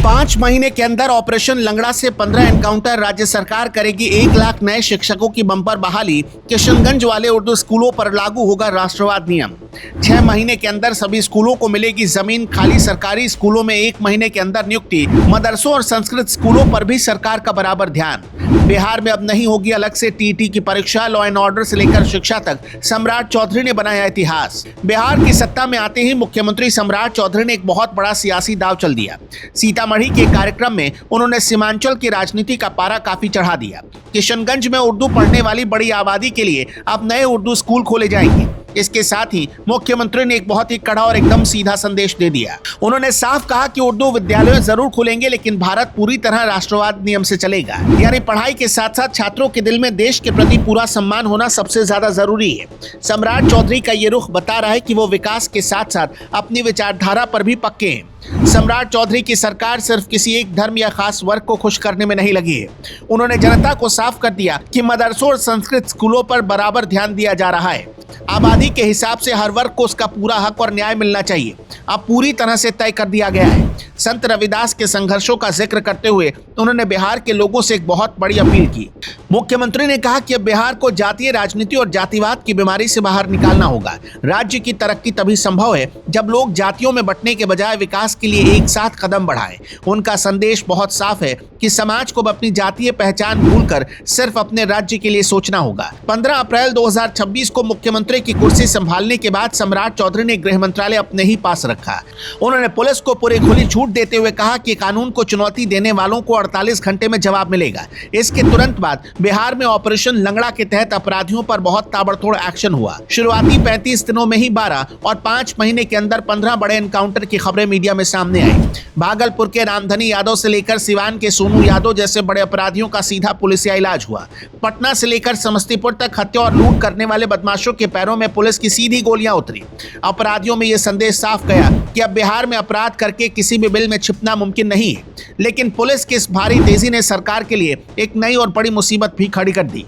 5 महीने के अंदर ऑपरेशन लंगड़ा से 15 एनकाउंटर, राज्य सरकार करेगी 1 लाख नए शिक्षकों की बंपर बहाली, किशनगंज वाले उर्दू स्कूलों पर लागू होगा राष्ट्रवाद नियम। 6 महीने के अंदर सभी स्कूलों को मिलेगी जमीन खाली, सरकारी स्कूलों में 1 महीने के अंदर नियुक्ति, मदरसों और संस्कृत स्कूलों पर भी सरकार का बराबर ध्यान। बिहार में अब नहीं होगी अलग से टीटी की परीक्षा, लॉ एंड ऑर्डर से लेकर शिक्षा तक सम्राट चौधरी ने बनाया इतिहास। बिहार की सत्ता में आते ही मुख्यमंत्री सम्राट चौधरी ने एक बहुत बड़ा सियासी दांव चल दिया। सीतामढ़ी के कार्यक्रम में उन्होंने सीमांचल की राजनीति का पारा काफी चढ़ा दिया। किशनगंज में उर्दू पढ़ने वाली बड़ी आबादी के लिए अब नए उर्दू स्कूल खोले जाएंगे। इसके साथ ही मुख्यमंत्री ने एक बहुत ही कड़ा और एकदम सीधा संदेश दे दिया। उन्होंने साफ कहा कि उर्दू विद्यालय जरूर खुलेंगे, लेकिन भारत पूरी तरह राष्ट्रवाद नियम से चलेगा। यानी पढ़ाई के साथ साथ छात्रों के दिल में देश के प्रति पूरा सम्मान होना सबसे ज्यादा जरूरी है। सम्राट चौधरी का ये रुख बता रहा है कि वो विकास के साथ साथ अपनी विचारधारा पर भी पक्के हैं। सम्राट चौधरी की सरकार सिर्फ किसी एक धर्म या खास वर्ग को खुश करने में नहीं लगी है। उन्होंने जनता को साफ कर दिया कि मदरसों और संस्कृत स्कूलों पर बराबर ध्यान दिया जा रहा है। आबादी के हिसाब से हर वर्ग को उसका पूरा हक और न्याय मिलना चाहिए, अब पूरी तरह से तय कर दिया गया है। संत रविदास के संघर्षों का जिक्र करते हुए उन्होंने बिहार के लोगों से एक बहुत बड़ी अपील की। मुख्यमंत्री ने कहा कि अब बिहार को जातीय राजनीति और जातिवाद की बीमारी से बाहर निकालना होगा। राज्य की तरक्की तभी संभव है जब लोग जातियों में बंटने के बजाय विकास के लिए एक साथ कदम बढ़ाएं। उनका संदेश बहुत साफ है कि समाज को अपनी जातीय पहचान भूलकर सिर्फ अपने राज्य के लिए सोचना होगा। 15 अप्रैल 2026 को मुख्यमंत्री की कुर्सी संभालने के बाद सम्राट चौधरी ने गृह मंत्रालय अपने ही पास रखा। उन्होंने पुलिस को पूरी खुली छूट देते हुए कहा कि कानून को चुनौती देने वालों को 48 घंटे में जवाब मिलेगा। इसके तुरंत बाद बिहार में ऑपरेशन लंगड़ा के तहत अपराधियों पर बहुत ताबड़तोड़ एक्शन हुआ। शुरुआती 35 दिनों में ही 12 और 5 महीने के अंदर 15 बड़े एनकाउंटर की खबरें मीडिया में सामने आई। भागलपुर के रामधनी यादव से लेकर सिवान के सोनू यादव जैसे बड़े अपराधियों का सीधा पुलिसिया इलाज हुआ। पटना से लेकर समस्तीपुर तक हत्या और लूट करने वाले बदमाशों के पैरों में पुलिस की सीधी गोलियां उतरी। अपराधियों में यह संदेश साफ गया कि अब बिहार में अपराध करके किसी भी बिल में छिपना मुमकिन नहीं है। लेकिन पुलिस की इस भारी तेजी ने सरकार के लिए एक नई और बड़ी मुसीबत भी खड़ी कर दी।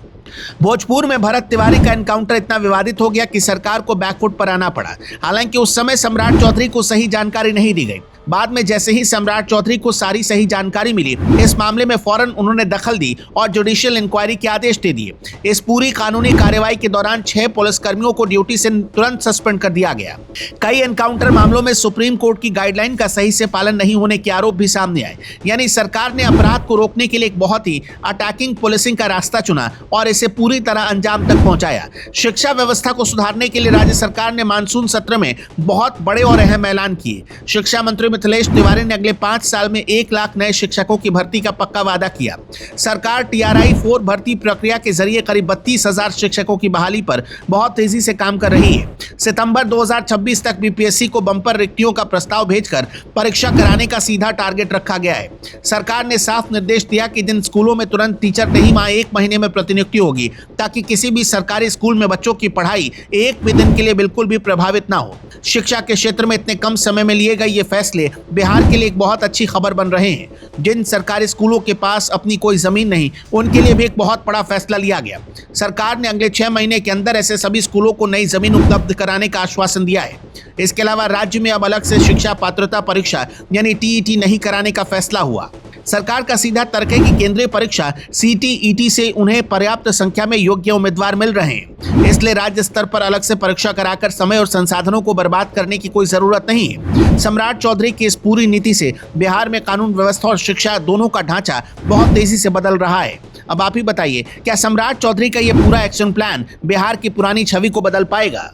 भोजपुर में भरत तिवारी का एनकाउंटर इतना विवादित हो गया कि सरकार को बैकफुट पर आना पड़ा। हालांकि उस समय सम्राट चौधरी को सही जानकारी नहीं दी गई। बाद में जैसे ही सम्राट चौधरी को सारी सही जानकारी मिली, इस मामले में फौरन उन्होंने दखल दी और जुडिशियल इंक्वायरी के आदेश दे दिए। इस पूरी कानूनी कार्रवाई के दौरान 6 पुलिसकर्मियों को ड्यूटी से तुरंत सस्पेंड कर दिया गया। कई एनकाउंटर मामलों में सुप्रीम कोर्ट की गाइडलाइन का सही से पालन नहीं होने के आरोप भी सामने आए। यानी सरकार ने अपराध को रोकने के लिए एक बहुत ही अटैकिंग पुलिसिंग का रास्ता चुना और इसे पूरी तरह अंजाम तक पहुंचाया। शिक्षा व्यवस्था को सुधारने के लिए राज्य सरकार ने मानसून सत्र में बहुत बड़े और अहम ऐलान किए। शिक्षा मंत्री मिथिलेश तिवारी ने अगले 5 साल में 1 लाख नए शिक्षकों की भर्ती का पक्का वादा किया। सरकार TRI 4 भर्ती प्रक्रिया के जरिए करीब 32,000 शिक्षकों की बहाली पर बहुत तेजी से काम कर रही है। सितंबर 2026 तक BPSC को बंपर रिक्तियों का प्रस्ताव भेजकर परीक्षा कराने का सीधा टारगेट रखा गया है। सरकार ने साफ निर्देश दिया कि जिन स्कूलों में तुरंत टीचर नहीं, वहां 1 महीने में प्रतिनियुक्ति होगी, ताकि किसी भी सरकारी स्कूल में बच्चों की पढ़ाई एक भी दिन के लिए बिल्कुल भी प्रभावित ना हो। शिक्षा के क्षेत्र में इतने कम समय में लिए गए ये फैसले बिहार के लिए एक बहुत अच्छी खबर बन रहे हैं। जिन सरकारी स्कूलों के पास अपनी कोई जमीन नहीं, उनके लिए भी एक बहुत बड़ा फैसला लिया गया। सरकार ने अगले 6 महीने के अंदर ऐसे सभी स्कूलों को नई जमीन उपलब्ध कराने का आश्वासन दिया है। इसके अलावा राज्य में अब अलग से शिक्षा पात्रता परीक्षा यानी TET नहीं कराने का फैसला हुआ। सरकार का सीधा तर्क है कि केंद्रीय परीक्षा CTET से उन्हें पर्याप्त संख्या में योग्य उम्मीदवार मिल रहे हैं, इसलिए राज्य स्तर पर अलग से परीक्षा कराकर समय और संसाधनों को बर्बाद करने की कोई जरूरत नहीं है। सम्राट चौधरी की इस पूरी नीति से बिहार में कानून व्यवस्था और शिक्षा दोनों का ढांचा बहुत तेजी से बदल रहा है। अब आप ही बताइए, क्या सम्राट चौधरी का ये पूरा एक्शन प्लान बिहार की पुरानी छवि को बदल पाएगा?